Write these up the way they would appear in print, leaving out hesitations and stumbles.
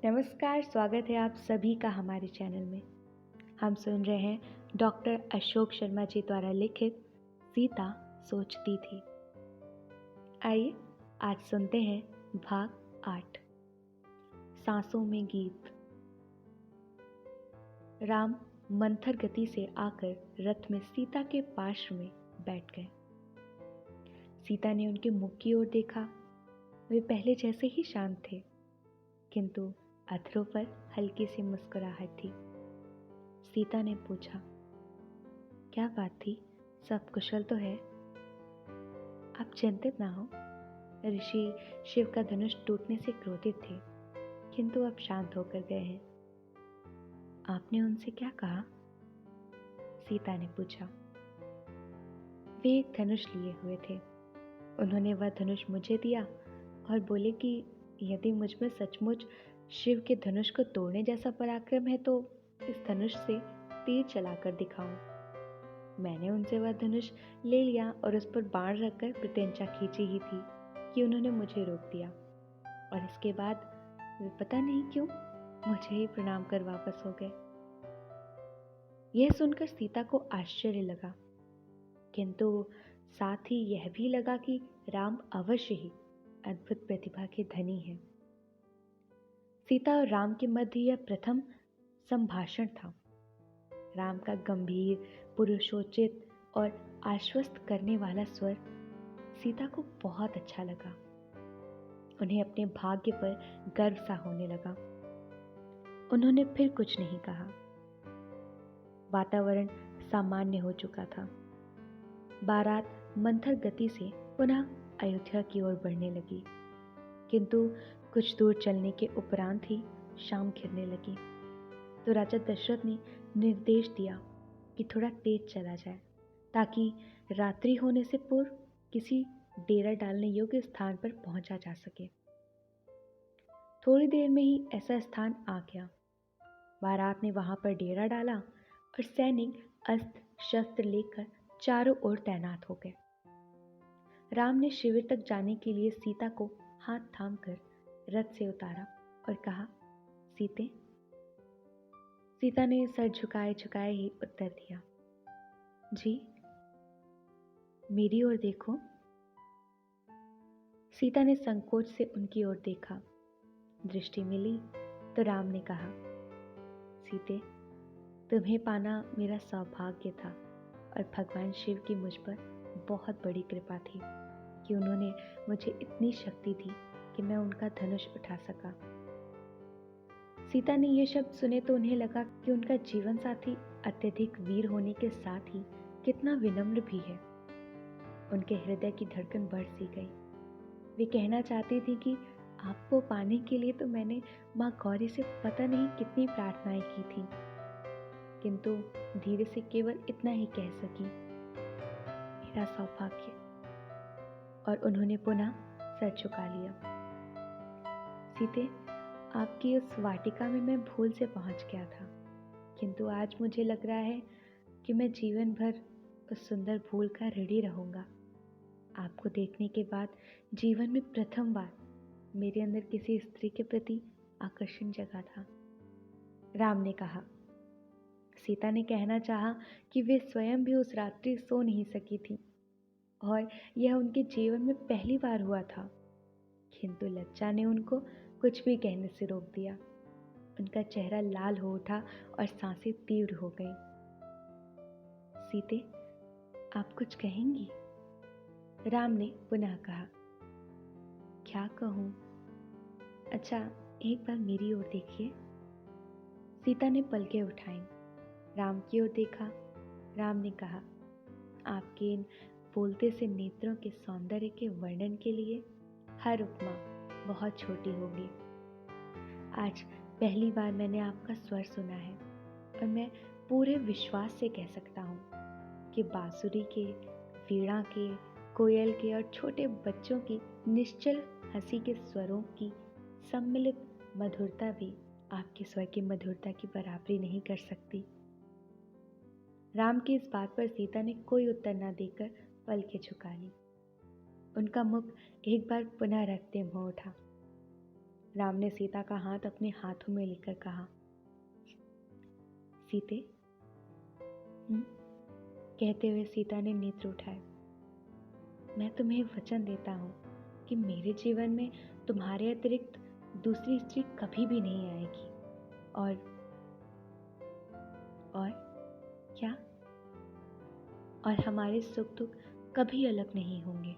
नमस्कार, स्वागत है आप सभी का हमारे चैनल में। हम सुन रहे हैं डॉक्टर अशोक शर्मा जी द्वारा लिखित सीता सोचती थी। आइए आज सुनते हैं भाग 8, सांसों में गीत। राम मंथर गति से आकर रथ में सीता के पार्श्व में बैठ गए। सीता ने उनके मुख की ओर देखा। वे पहले जैसे ही शांत थे, किंतु अधरों पर हल्की सी मुस्कुराहट थी। सीता ने पूछा, क्या बात थी? सब कुशल तो है? आप चिंतित ना हो। ऋषि शिव का धनुष टूटने से क्रोधित थे, किंतु अब शांत होकर गए हैं। आपने उनसे क्या कहा? सीता ने पूछा। वे एक धनुष लिए हुए थे। उन्होंने वह धनुष मुझे दिया और बोले कि यदि मुझ में सचमुच शिव के धनुष को तोड़ने जैसा पराक्रम है तो इस धनुष से तीर चलाकर दिखाऊं। मैंने उनसे वह धनुष ले लिया और उस पर बाण रखकर प्रत्यंचा खींची ही थी कि उन्होंने मुझे रोक दिया, और इसके बाद वे पता नहीं क्यों मुझे ही प्रणाम कर वापस हो गए। यह सुनकर सीता को आश्चर्य लगा, किंतु साथ ही यह भी लगा कि राम अवश्य ही अद्भुत प्रतिभा के धनी हैं। सीता और राम के मध्य यह प्रथम संभाषण था। राम का गंभीर, पुरुषोचित और आश्वस्त करने वाला स्वर सीता को बहुत अच्छा लगा। उन्हें अपने भाग्य पर गर्व सा होने लगा। उन्होंने फिर कुछ नहीं कहा। वातावरण सामान्य हो चुका था। बारात मंथर गति से पुनः अयोध्या की ओर बढ़ने लगी, किंतु कुछ दूर चलने के उपरांत ही शाम घिरने लगी। तो राजा दशरथ ने निर्देश दिया कि थोड़ा तेज चला जाए, ताकि रात्रि होने से पूर्व किसी डेरा डालने योग्य स्थान पर पहुंचा जा सके। थोड़ी देर में ही ऐसा स्थान आ गया। बारात ने वहां पर डेरा डाला और सैनिक अस्त्र शस्त्र लेकर चारों ओर तैनात हो गए। राम ने शिविर तक जाने के लिए सीता को हाथ थाम कर रथ से उतारा और कहा, सीते। सीता ने सर झुकाए झुकाए ही उत्तर दिया, जी। मेरी ओर देखो। सीता ने संकोच से उनकी ओर देखा। दृष्टि मिली तो राम ने कहा, सीते, तुम्हें पाना मेरा सौभाग्य था और भगवान शिव की मुझ पर बहुत बड़ी कृपा थी कि उन्होंने मुझे इतनी शक्ति दी कि मैं उनका धनुष उठा सका। सीता ने ये शब्द सुने तो उन्हें लगा कि उनका जीवन साथी अत्यधिक वीर होने के साथ ही कितना विनम्र भी है। उनके हृदय की धड़कन बढ़ सी गई। वे कहना चाहती थी कि आपको पाने के लिए तो मैंने माँ गौरी से पता नहीं कितनी प्रार्थनाएं की थी, किंतु धीरे से केवल इतना ही कह सकी, मेरा सौभाग्य। और उन्होंने पुनः सर झुका लिया। सीते, आपकी उस वाटिका में मैं भूल से पहुंच गया था, किंतु आज मुझे लग रहा है कि मैं जीवन भर उस सुंदर भूल का ऋणी रहूंगा। आपको देखने के बाद जीवन में प्रथम बार मेरे अंदर किसी स्त्री के प्रति आकर्षण जगा था। राम ने कहा। सीता ने कहना चाहा कि वे स्वयं भी उस रात्रि सो नहीं सकी थी और यह उनके जीवन में पहली बार हुआ था, किंतु लज्जा ने उनको कुछ भी कहने से रोक दिया। उनका चेहरा लाल हो उठा और सांसें तीव्र हो गईं। सीते, आप कुछ कहेंगी? राम ने पुनः कहा। क्या कहूं? अच्छा, एक बार मेरी ओर देखिए। सीता ने पलकें उठाईं। राम की ओर देखा। राम ने कहा, आपके इन बोलते से नेत्रों के सौंदर्य के वर्णन के लिए हर उपमा बहुत छोटी होगी। आज पहली बार मैंने आपका स्वर सुना है और मैं पूरे विश्वास से कह सकता हूँ कि बांसुरी के, वीणा के, कोयल के और छोटे बच्चों की निश्चल हंसी के स्वरों की सम्मिलित मधुरता भी आपके स्वर की मधुरता की बराबरी नहीं कर सकती। राम की इस बात पर सीता ने कोई उत्तर न देकर पलकें झुका ली। उनका मुख एक बार पुनः रक्तम हो उठा। राम ने सीता का हाथ अपने हाथों में लेकर कहा, सीते। कहते हुए सीता ने नेत्र उठाए। मैं तुम्हें वचन देता हूँ कि मेरे जीवन में तुम्हारे अतिरिक्त दूसरी स्त्री कभी भी नहीं आएगी। और क्या? और हमारे सुख दुख कभी अलग नहीं होंगे।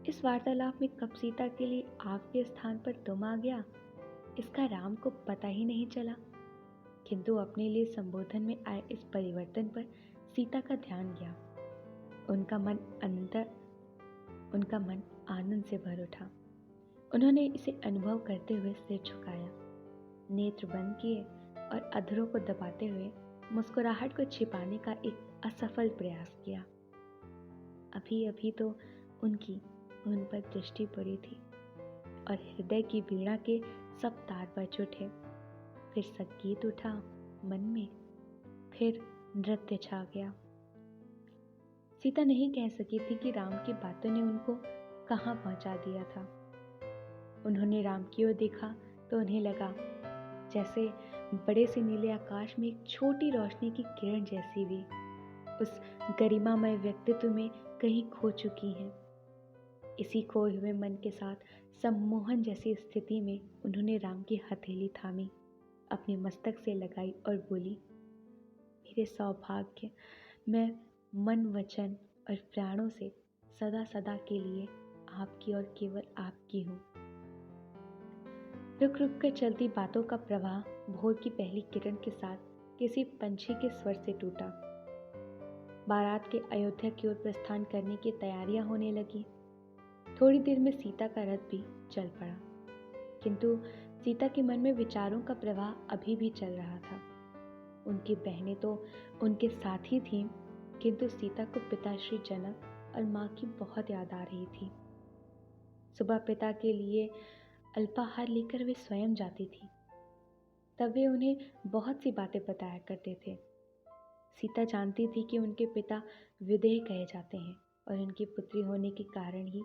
इस वार्तालाप में कब सीता के लिए आपके स्थान पर तुम आ गया, इसका राम को पता ही नहीं चला, किंतु अपने लिए संबोधन में आए इस परिवर्तन पर सीता का ध्यान गया। उनका मन आनंद से भर उठा। उन्होंने इसे अनुभव करते हुए सिर झुकाया, नेत्र बंद किए और अधरों को दबाते हुए मुस्कुराहट को छिपाने का एक असफल प्रयास किया। अभी अभी तो उनकी उन पर दृष्टि पड़ी थी और हृदय की वीणा के सब तार बज उठे। फिर संगीत उठा मन में, फिर नृत्य छा गया। सीता नहीं कह सकी थी कि राम की बातों ने उनको कहाँ पहुंचा दिया था। उन्होंने राम की ओर देखा तो उन्हें लगा जैसे बड़े से नीले आकाश में एक छोटी रोशनी की किरण जैसी भी उस गरिमामय व्यक्तित्व में कहीं खो चुकी हैं। इसी खोए हुए मन के साथ सम्मोहन जैसी स्थिति में उन्होंने राम की हथेली थामी, अपने मस्तक से लगाई और बोली, मेरे सौभाग्य, मैं मन वचन और प्राणों से सदा सदा के लिए आपकी और केवल आपकी हूँ। रुक रुक कर चलती बातों का प्रवाह भोर की पहली किरण के साथ किसी पंछी के स्वर से टूटा। बारात के अयोध्या की ओर प्रस्थान करने की तैयारियां होने लगी। थोड़ी देर में सीता का रथ भी चल पड़ा, किंतु सीता के मन में विचारों का प्रवाह अभी भी चल रहा था। उनकी बहनें तो उनके साथ ही थीं, किंतु सीता को पिता श्री जनक और माँ की बहुत याद आ रही थी। सुबह पिता के लिए अल्पाहार लेकर वे स्वयं जाती थी। तब वे उन्हें बहुत सी बातें बताया करते थे। सीता जानती थी कि उनके पिता विदेह कहे जाते हैं और उनकी पुत्री होने के कारण ही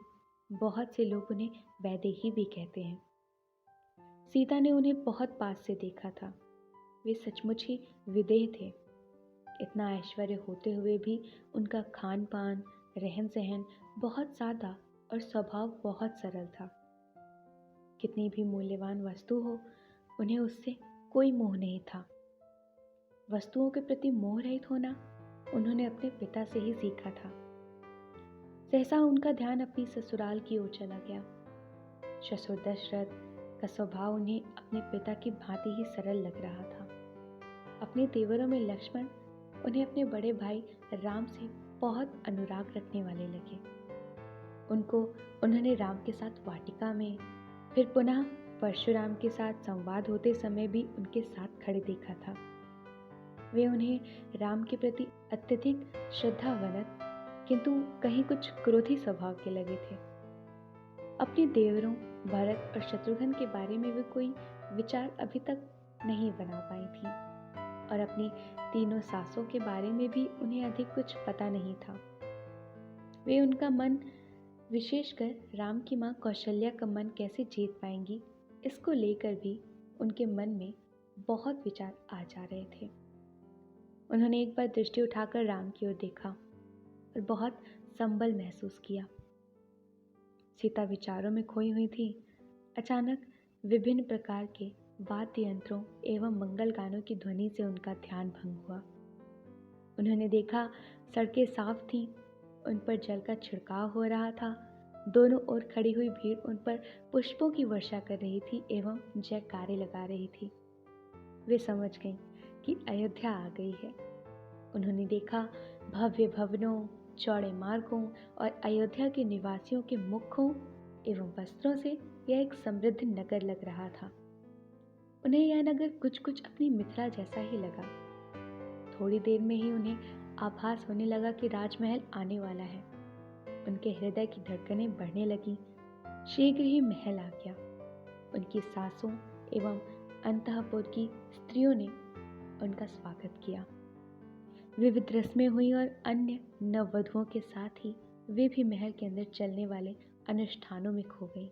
बहुत से लोग उन्हें वैदेही भी कहते हैं। सीता ने उन्हें बहुत पास से देखा था। वे सचमुच ही विदेह थे। इतना ऐश्वर्य होते हुए भी उनका खान पान, रहन सहन बहुत सादा और स्वभाव बहुत सरल था। कितनी भी मूल्यवान वस्तु हो, उन्हें उससे कोई मोह नहीं था। वस्तुओं के प्रति मोह रहित होना उन्होंने अपने पिता से ही सीखा था। सहसा उनका ध्यान अपनी ससुराल की ओर चला गया। ससुर दशरथ का स्वभाव उन्हें अपने पिता की भांति ही सरल लग रहा था। अपने तेवरों में लक्ष्मण उन्हें अपने बड़े भाई राम से बहुत अनुराग रखने वाले लगे। उन्होंने राम के साथ वाटिका में, फिर पुनः परशुराम के साथ संवाद होते समय भी उनके साथ खड़े देखा था। वे उन्हें राम के प्रति अत्यधिक श्रद्धावनत, किंतु कहीं कुछ क्रोधी स्वभाव के लगे थे। अपने देवरों भरत और शत्रुघ्न के बारे में वे कोई विचार अभी तक नहीं बना पाई थी और अपनी तीनों सासों के बारे में भी उन्हें अधिक कुछ पता नहीं था। वे उनका मन, विशेषकर राम की माँ कौशल्या का मन कैसे जीत पाएंगी, इसको लेकर भी उनके मन में बहुत विचार आ जा रहे थे। उन्होंने एक बार दृष्टि उठाकर राम की ओर देखा और बहुत संबल महसूस किया। सीता विचारों में खोई हुई थी। अचानक विभिन्न प्रकार के वाद्य यंत्रों एवं मंगल गानों की ध्वनि से उनका ध्यान भंग हुआ। उन्होंने देखा सड़कें साफ थीं, उन पर जल का छिड़काव हो रहा था। दोनों ओर खड़ी हुई भीड़ उन पर पुष्पों की वर्षा कर रही थी एवं जयकारे लगा रही थी। वे समझ गईं कि अयोध्या आ गई है। उन्होंने देखा भव्य भवनों, चौड़े मार्गों और अयोध्या के निवासियों के मुखों एवं वस्त्रों से यह एक समृद्ध नगर लग रहा था। उन्हें यह नगर कुछ कुछ अपनी मिथिला जैसा ही लगा। थोड़ी देर में ही उन्हें आभास होने लगा कि राजमहल आने वाला है। उनके हृदय की धड़कनें बढ़ने लगी। शीघ्र ही महल आ गया। उनकी सासों एवं अंतःपुर की स्त्रियों ने उनका स्वागत किया। विविध रस्में हुई और अन्य नववधुओं के साथ ही वे भी महल के अंदर चलने वाले अनुष्ठानों में खो गई।